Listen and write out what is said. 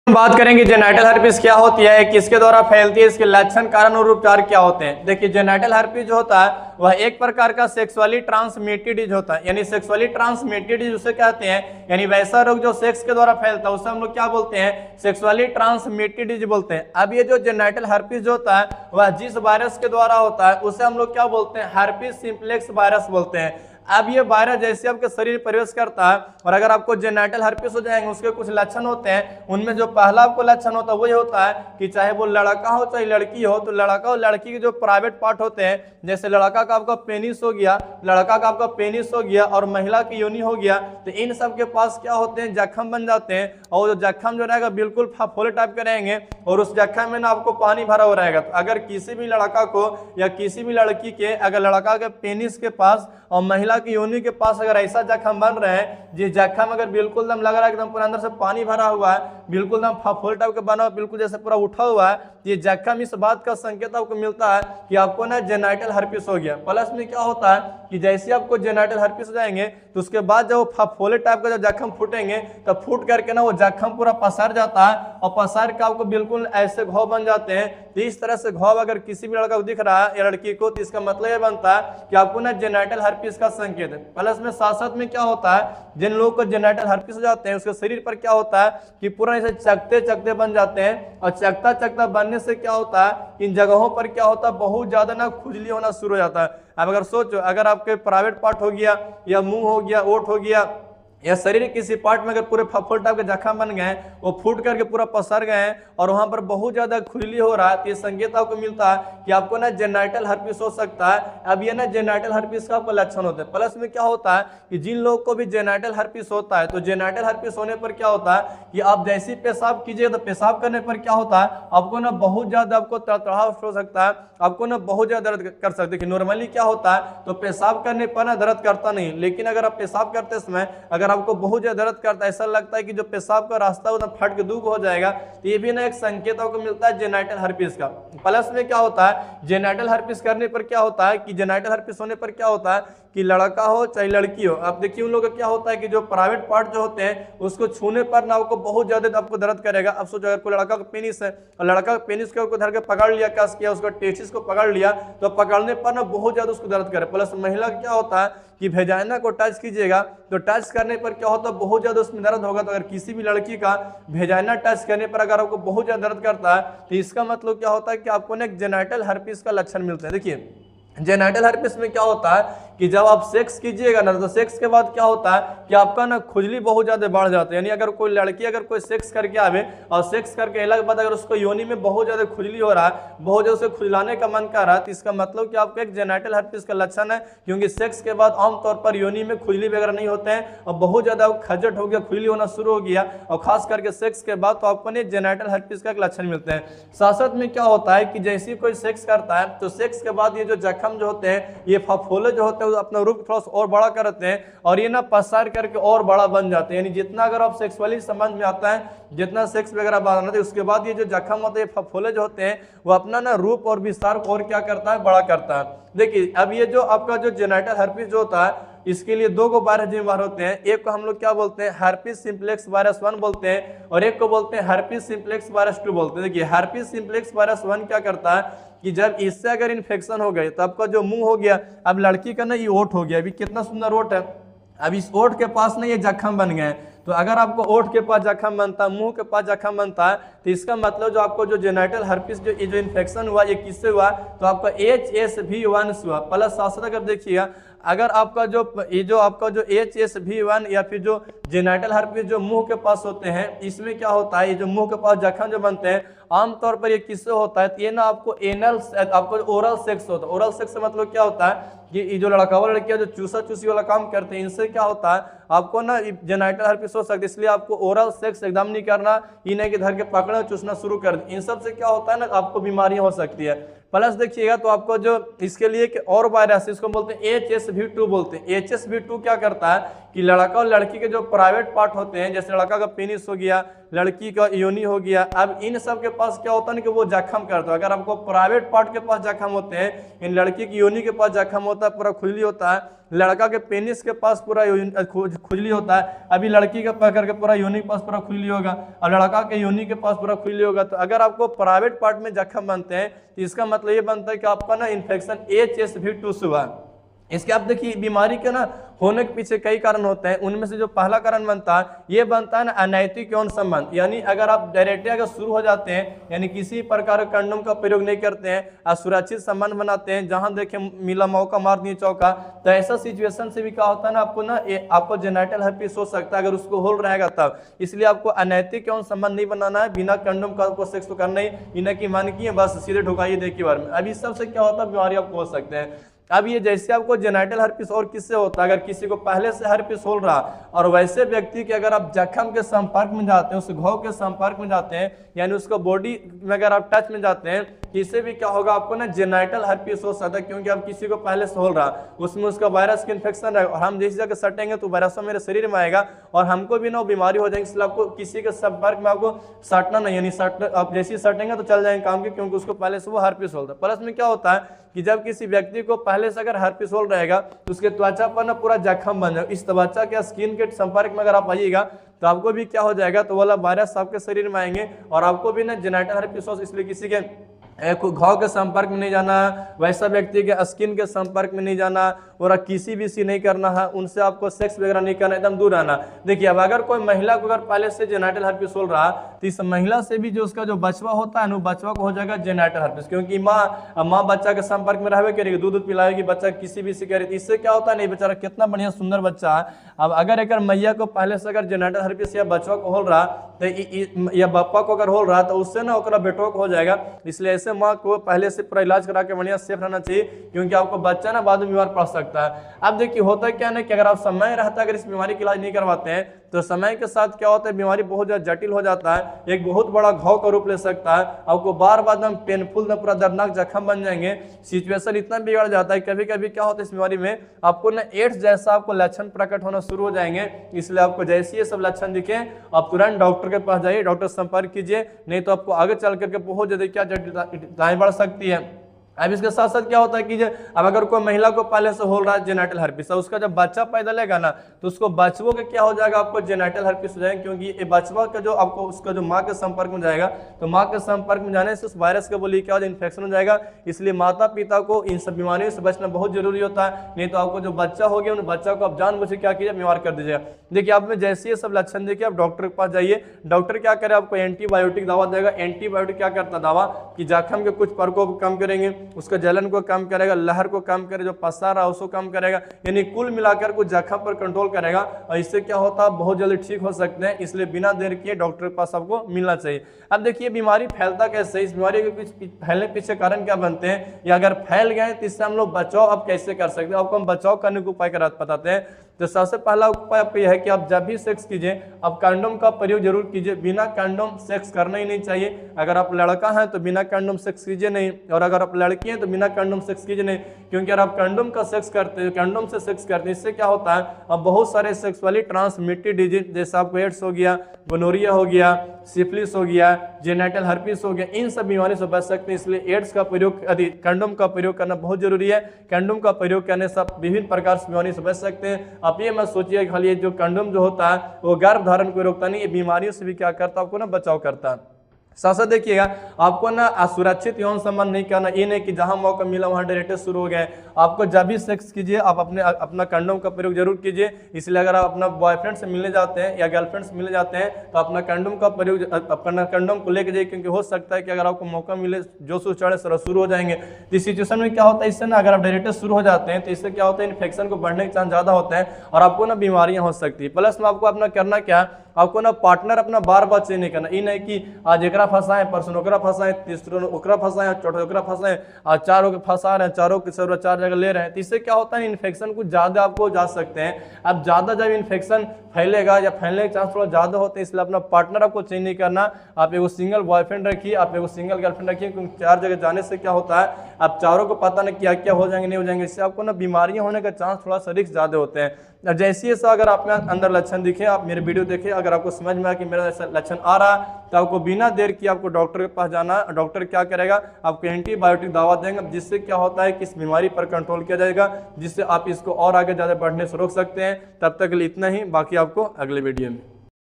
बात करेंगे genital herpes क्या होती है, किसके द्वारा फैलती है, इसके लक्षण, कारण और उपचार क्या होते हैं। देखिए जेनाइटल हर्पिस जो होता है वह एक प्रकार का सेक्सुअली ट्रांसमिटेड डिजीज होता है, यानी सेक्सुअली ट्रांसमिटेड डिजीज उसे कहते हैं, यानी वैसा रोग जो सेक्स के द्वारा फैलता है उसे हम लोग क्या बोलते हैं, सेक्सुअली ट्रांसमिटेड डिजीज बोलते हैं। अब ये जो जेनाइटल हर्पिस जो होता है वह जिस वायरस के द्वारा होता है उसे हम लोग क्या बोलते हैं, हर्पिस सिंप्लेक्स वायरस बोलते हैं। अब ये वायरस जैसे आपके शरीर में प्रवेश करता है और अगर आपको जेनाइटल हर्पिस हो जाएंगे उसके कुछ लक्षण होते हैं। उनमें जो पहला आपको लक्षण होता है वही होता है कि चाहे वो लड़का हो चाहे लड़की हो, तो लड़का और लड़की के जो प्राइवेट पार्ट होते हैं, जैसे लड़का का आपका पेनिस हो गया, लड़का का आपका पेनिस हो गया और महिला की योनि हो गया, तो इन सब के पास क्या होते हैं, जख्म बन जाते हैं। और जो जख्म जो रहेगा बिल्कुल फफोले टाइप के रहेंगे और उस जख्म में ना आपको पानी भरा हुआ रहेगा। तो अगर किसी भी लड़का को या किसी भी लड़की के अगर लड़का के पेनिस के पास और महिला की योनि के पास अगर ऐसा जख्म बन रहे हैं, जिस जख्म अगर बिल्कुल दम लग रहा है एकदम पूरा अंदर से पानी भरा हुआ है, बिल्कुल दम फफोल टाइप का बना हुआ, बिल्कुल जैसे पूरा उठा हुआ है, ये जख्म इस बात का संकेत आपको मिलता है कि आपको ना जेनाइटल हर्पिस हो गया। प्लस में क्या होता है कि जैसे आपको जेनाइटल हर्पिस हो जाएंगे तो उसके बाद जब वो फफोले टाइप का जब जख्म फूटेंगे तो फूट करके ना वो जख्म पूरा पसर जाता है और पसर के आपको बिल्कुल ऐसे घाव बन जाते हैं। तो इस तरह से घाव अगर किसी भी लड़का को दिख रहा है या लड़की को, तो इसका मतलब ये बनता है कि आपको ना जेनाइटल हर्पिस का संकेत है। प्लस में साथ साथ में क्या होता है, जिन लोगों को जेनाइटल हर्पिस हो जाते हैं उसके शरीर पर क्या होता है कि पूरा ऐसे चकते चकते बन जाते हैं और चकता चकता बनने से क्या होता है, इन जगहों पर क्या होता है, बहुत ज्यादा ना खुजली होना शुरू हो जाता है। अब अगर सोचो, अगर आपके प्राइवेट पार्ट हो गया या मुंह हो गया, ओठ हो गया या शरीर के किसी पार्ट में अगर पूरे फफोल टाइप के जख्म बन गए, वो फूट करके पूरा पसर गए और वहां पर बहुत ज्यादा खुजली हो रहा है, तो ये संकेत आपको मिलता है कि आपको ना जेनाइटल हर्पिस हो सकता है। अब ये ना जेनाइटल हर्पिस का आपको लक्षण होता है। प्लस में क्या होता है कि जिन लोगों को भी जेनाइटल हर्पिस होता है, तो जेनाइटल हर्पिस होने पर क्या होता है कि आप जैसे पेशाब कीजिए तो पेशाब करने पर क्या होता है, आपको ना बहुत ज्यादा आपको तड़तड़ाहट हो सकता है, आपको ना बहुत ज्यादा दर्द कर सकते हैं। नॉर्मली क्या होता है तो पेशाब करने पर ना दर्द करता नहीं, लेकिन अगर आप पेशाब करते समय अगर आपको बहुत ज्यादा दर्द करता है, ऐसा लगता है कि जो पेशाब का रास्ता उधर फट के दूर हो जाएगा, तो ये भी ना एक संकेत आपको मिलता है जेनाइटल हर्पिस का। प्लस में क्या होता है, जेनाइटल हर्पिस करने पर क्या होता है कि जेनाइटल हर्पिस होने पर क्या होता है कि लड़का हो चाहे लड़की हो, आप देखिए उन लोगों का क्या होता है कि जो प्राइवेट पार्ट जो होते हैं उसको छूने पर ना आपको बहुत ज्यादा आपको दर्द करेगा। अब सोचो अगर कोई लड़का का पेनिस है और लड़का का पेनिस को धर के पकड़ लिया, कस किया, उसका टेस्टिस को पकड़ लिया, तो पकड़ने पर ना बहुत ज्यादा उसको दर्द करे। प्लस महिला क्या होता है कि वेजाइना को टच कीजिएगा तो टच करने पर क्या होता है, बहुत ज्यादा उसमें दर्द होगा। तो अगर किसी भी लड़की का वेजाइना टच करने पर अगर आपको बहुत ज्यादा दर्द करता है, तो इसका मतलब क्या होता है कि आपको ना एक जेनाइटल हर्पिस का लक्षण मिलता है। देखिए जेनाइटल हर्पिस में क्या होता है कि जब आप सेक्स कीजिएगा ना, तो सेक्स के बाद क्या होता है कि आपका ना खुजली बहुत ज्यादा बढ़ जाता है। यानी अगर कोई लड़की अगर कोई सेक्स करके आवे और सेक्स करके अलग के बाद अगर उसको योनि में बहुत ज्यादा खुजली हो रहा है, बहुत ज्यादा उसे खुजलाने का मन कर रहा है, तो इसका मतलब कि आपको एक जेनाइटल हर्पिस का लक्षण है। क्योंकि सेक्स के बाद आमतौर पर योनि में खुजली वगैरह नहीं होते हैं और बहुत ज्यादा खजट हो गया, खुजली होना शुरू हो गया, और खास करके सेक्स के बाद तो आपको जेनाइटल हर्पिस का एक लक्षण मिलते हैं। साथ साथ में क्या होता है कि जैसे ही कोई सेक्स करता है तो सेक्स के बाद ये जो जख्म जो होते हैं, ये फफोले जो होते हैं अपना रूप थोड़ा और बड़ा करते हैं और ये ना पसार करके और बड़ा बन जाते हैं। यानी जितना अगर आप सेक्सुअली संबंध में आता है, जितना सेक्स वगैरह बनाते हैं, उसके बाद ये जो जख्म होते हैं, फफोले जो होते हैं, वो अपना ना रूप और विस्तार और क्या करता है, बड़ा करता है। देखिए अब ये जो आपका जो जेनाइटल हर्पिस जो होता है, इसके लिए दो को वायरस जिम्मेदार होते हैं। एक को हम लोग क्या बोलते हैं, हर्पिस सिंप्लेक्स वायरस 1 बोलते हैं, और एक को बोलते हैं हर्पिस सिंप्लेक्स वायरस 2 बोलते हैं। देखिए हर्पिस सिंप्लेक्स वायरस 1 क्या करता है कि जब इससे अगर इन्फेक्शन हो गए तो आपका जो मुंह हो गया, अब लड़की का ना ये ओठ हो गया, अभी कितना सुंदर ओठ है, अब इस ओठ के पास ना ये जख्म बन गए। तो अगर आपको ओठ के पास जख्म बनता है, मुंह के पास जख्म बनता है, तो इसका मतलब जो आपको जो जेनाइटल हर्पिस जो इन्फेक्शन हुआ, ये किससे हुआ, तो आपका HSV1 से हुआ। प्लस साथ अगर देखिएगा, अगर आपका जो ये जो आपका जो HSV1 या फिर जो जेनाइटल हर्पिस जो मुंह के पास होते हैं, इसमें क्या होता है, ये जो मुंह के पास जख्म जो बनते हैं आमतौर पर ये किससे होता है, तो ये ना आपको एनल आपको ओरल सेक्स होता है। ओरल सेक्स से मतलब क्या होता है कि ये जो लड़का वाला लड़कियां जो चूसा चूसी वाला काम करते हैं, इनसे क्या होता है आपको ना जेनाइटल हर्पिस हो सकता है। इसलिए आपको ओरल सेक्स एकदम नहीं करना, ये नहीं कि धर के पकड़ना चूसना शुरू कर दे, इन सब से क्या होता है ना आपको बीमारी हो सकती है। प्लस देखिएगा तो आपको जो इसके लिए एक और वायरस इसको बोलते हैं HSV2 बोलते हैं। HSV2 क्या करता है कि लड़का और लड़की के जो प्राइवेट पार्ट होते हैं, जैसे लड़का का पेनिस हो गया, लड़की का योनि हो गया, अब इन सब के पास क्या होता है कि वो जख्म करता है। अगर आपको प्राइवेट पार्ट के पास जख्म होते हैं, इन लड़की की योनि के पास जख्म होता है, पूरा खुजली होता है, लड़का के पेनिस के पास पूरा खुजली होता है, अभी लड़की के पकड़ के पूरा योनि के पास पूरा खुजली होगा और लड़का के योनि के पास पूरा खुजली होगा। तो अगर आपको प्राइवेट पार्ट में जख्म बनते हैं तो इसका मतलब ये बनता है कि आपका ना इन्फेक्शन HSV2 से हुआ। इसके आप देखिए बीमारी के ना होने के पीछे कई कारण होते हैं, उनमें से जो पहला कारण बनता है ये बनता है ना अनैतिक यौन संबंध। यानी अगर आप डायरेक्टली अगर शुरू हो जाते हैं, यानी किसी प्रकार का कंडोम का प्रयोग नहीं करते हैं, असुरक्षित संबंध बनाते हैं, जहां देखे मिला मौका मार दिए चौका, तो ऐसा सिचुएशन से भी क्या होता है ना आपको ना आपको जेनिटल हर्पिस हो सकता है अगर उसको होल रहेगा तब। इसलिए आपको अनैतिक यौन संबंध नहीं बनाना है, बिना कंडोम का आपको सेक्स तो करना ही, इन्हें की मान की बस सीधे ढुकाइए देखिए बार में। अब इस सबसे क्या होता है बीमारी आपको हो सकते हैं। अब ये जैसे आपको जेनिटल हर्पिस और किससे होता है, अगर किसी को पहले से हर्पिस हो रहा और वैसे व्यक्ति के अगर आप जख्म के संपर्क में जाते हैं, उस घाव के संपर्क में जाते हैं, यानी उसको बॉडी में अगर आप टच में जाते हैं, इससे भी क्या होगा आपको ना जेनिटल हर्पिस हो सकता है, क्योंकि आप किसी को पहले से हो रहा उसमें उसका वायरस का इन्फेक्शन रहेगा और हम जैसी जगह सटेंगे तो वायरस मेरे शरीर में आएगा और हमको भी ना बीमारी हो जाएगी। इसलिए आपको किसी के संपर्क में आपको सटना नहीं, यानी आप जैसे सटेंगे तो चल जाएंगे काम के, क्योंकि उसको पहले से वो हर्पिस होता है। प्लस में क्या होता है कि जब किसी व्यक्ति को पहले से अगर हर्पिस होल रहेगा तो उसके त्वचा पर ना पूरा जख्म बन जाएगा। इस त्वचा के स्किन के संपर्क में अगर आप आइएगा तो आपको भी क्या हो जाएगा, तो वाला वायरस आपके शरीर में आएंगे और आपको भी ना जेनिटल हर्पिस हो। इसलिए किसी के घाव के संपर्क में नहीं जाना, वैसा व्यक्ति के स्किन के संपर्क में नहीं जाना और किसी भी सी नहीं करना है, उनसे आपको सेक्स वगैरह नहीं करना, एकदम दूर रहना। देखिए अब अगर कोई महिला को अगर पहले से जेनिटल हर्पिस हो रहा तो इस महिला से भी जो उसका जो बचवा होता है ना, बचवा को हो जाएगा जेनिटल हर्पिस, क्योंकि माँ बच्चा के संपर्क में रहवे करेगी, दूध पिलाएगी, बच्चा किसी भी से करेगी। इससे क्या होता है, नहीं बेचारा कितना बढ़िया सुंदर बच्चा है। अब अगर एक मैया को पहले से अगर जेनिटल हर्पिस या बचवा को हो रहा तो या बप्पा को अगर हो रहा तो उससे ना ओकरा बेटो को हो जाएगा। इसलिए ऐसे माँ को पहले से पूरा इलाज करा के बढ़िया सेफ रहना चाहिए, क्योंकि आपको बच्चा ना बाद में बीमार पड़ सकता है। अब देखिए होता है क्या ना कि अगर आप समय रहता है अगर इस बीमारी का इलाज नहीं करवाते हैं तो समय के साथ क्या होता है, बीमारी बहुत ज्यादा जटिल हो जाता है, एक बहुत बड़ा घाव का रूप ले सकता है, आपको बार बार एकदम पेनफुल में पूरा दर्दनाक जख्म बन जाएंगे, सिचुएशन इतना बिगड़ जाता है। कभी कभी क्या होता है इस बीमारी में आपको ना एड्स जैसा आपको लक्षण प्रकट होना शुरू हो जाएंगे। इसलिए आपको जैसे ये सब लक्षण दिखे आप तुरंत डॉक्टर के पास जाइए, डॉक्टर संपर्क कीजिए, नहीं तो आपको आगे चल करके बहुत ज्यादा क्या जटिलताएं बढ़ सकती है। अब इसके साथ साथ क्या होता है कि अब अगर कोई महिला को पहले से हो रहा है जेनिटल हर्पिस, उसका जब बच्चा पैदा लेगा ना तो उसको बचवों के क्या हो जाएगा, आपको जेनिटल हर्पिस हो जाएगा, क्योंकि ये बचवा का जो आपको उसका जो माँ के संपर्क में जाएगा तो माँ के संपर्क में जाने से उस वायरस के बोलिए क्या हो इन्फेक्शन हो जाएगा। इसलिए माता पिता को इन सब बीमारियों से बचना बहुत जरूरी होता है, नहीं तो आपको जो बच्चा हो गया उन बच्चा को आप जानबूझ के क्या कीजिए बीमार कर दीजिएगा। देखिए आप में जैसे ये सब लक्षण देखिए आप डॉक्टर के पास जाइए, डॉक्टर क्या करे आपको एंटीबायोटिक दवा देगा। एंटीबायोटिक क्या करता दवा कि जख्म के कुछ प्रकोप को कम करेंगे, उसका जलन को कम करेगा, लहर को कम करेगा, जो पसार है उसको कम करेगा, यानी कुल मिलाकर कुछ जख्म पर कंट्रोल करेगा और इससे क्या होता है बहुत जल्दी ठीक हो सकते हैं। इसलिए बिना देर किए डॉक्टर के पास आपको मिलना चाहिए। अब देखिए बीमारी फैलता कैसे, इस बीमारी के फैलने पीछे कारण क्या बनते हैं, या अगर फैल गए तो इससे हम लोग बचाव अब कैसे कर सकते हैं, आपको हम बचाव करने के उपाय बताते हैं। तो सबसे पहला उपाय आपको यह है कि आप जब भी सेक्स कीजिए आप कंडोम का प्रयोग जरूर कीजिए। बिना कंडोम सेक्स करना ही नहीं चाहिए। अगर आप लड़का हैं तो बिना कंडोम सेक्स कीजिए नहीं, और अगर आप लड़की हैं तो बिना कंडोम सेक्स कीजिए नहीं, क्योंकि अगर आप कंडोम का सेक्स करते हैं, कंडोम से सेक्स करते हैं, इससे क्या होता है अब बहुत सारे सेक्सुअली ट्रांसमिटेड डिजीज जैसे आपको एड्स हो गया, गोनोरिया हो गया, सिफिलिस हो गया, जेनिटल हर्पिस हो गया, इन सब बीमारी से बच सकते हैं। इसलिए एड्स का प्रयोग कंडोम का प्रयोग करना बहुत जरूरी है। कंडोम का प्रयोग करने से आप विभिन्न प्रकार से बीमारी से बच सकते हैं। आप ये मत सोचिए खाली जो कंडोम जो होता है वो गर्भ धारण को रोकता नहीं, ये बीमारियों से भी क्या करता है आपको ना बचाव करता है। साथ साथ देखिएगा आपको ना असुरक्षित यौन संबंध नहीं करना, ये नहीं कि जहां मौका मिला वहां डायरेक्ट शुरू हो गए। आपको जब भी सेक्स कीजिए आप अपना कंडोम का प्रयोग जरूर कीजिए। इसलिए अगर आप अपना बॉयफ्रेंड से मिलने जाते हैं या गर्लफ्रेंड से मिलने जाते हैं तो अपना कंडोम का प्रयोग अपना कंडोम को लेके जाइए, क्योंकि हो सकता है कि अगर आपको मौका मिले जोश चढ़े शुरू हो जाएंगे। तो इस सिचुएशन में क्या होता है, इससे ना अगर आप डायरेक्ट शुरू हो जाते हैं तो इससे क्या होता है इन्फेक्शन को बढ़ने के चांस ज्यादा होते हैं और आपको ना बीमारियां हो सकती है। प्लस में आपको अपना करना क्या आपको ना पार्टनर अपना बार बार चेंज नहीं करना। ये नहीं कि आज एकरा फंसाए, परसों ओकरा फंसाए, तीसरों ओकरा फंसाए, चौथे ओकरा फंसाए, आज चारों के फंसा रहे हैं, चारों के सर्वर 4 जगह ले रहे हैं। तो इससे क्या होता है, इन्फेक्शन कुछ ज़्यादा आपको जा सकते हैं। अब ज़्यादा जब इन्फेक्शन फैलेगा या फैलने के चांस थोड़ा ज़्यादा होते हैं, इसलिए अपना पार्टनर आपको चेंज नहीं करना। आप एगो सिंगल बॉयफ्रेंड रखिए, आप एगो सिंगल गर्लफ्रेंड रखिए, क्योंकि 4 जगह जाने से क्या होता है, आप चारों को पता नहीं क्या क्या हो जाएंगे नहीं हो जाएंगे, इससे आपको ना बीमारियां होने का चांस थोड़ा सा रिस्क ज़्यादा होते हैं। जैसे ऐसा अगर आप में अंदर लक्षण दिखे, आप मेरे वीडियो देखें, अगर आपको समझ में आया कि मेरा ऐसा लक्षण आ रहा है, तो आपको बिना देर किए आपको डॉक्टर के पास जाना है। डॉक्टर क्या करेगा, आपको एंटीबायोटिक दवा देंगे, जिससे क्या होता है कि इस बीमारी पर कंट्रोल किया जाएगा, जिससे आप इसको और आगे ज़्यादा बढ़ने से रोक सकते हैं। तब तक के लिए इतना ही, बाकी आपको अगले वीडियो में।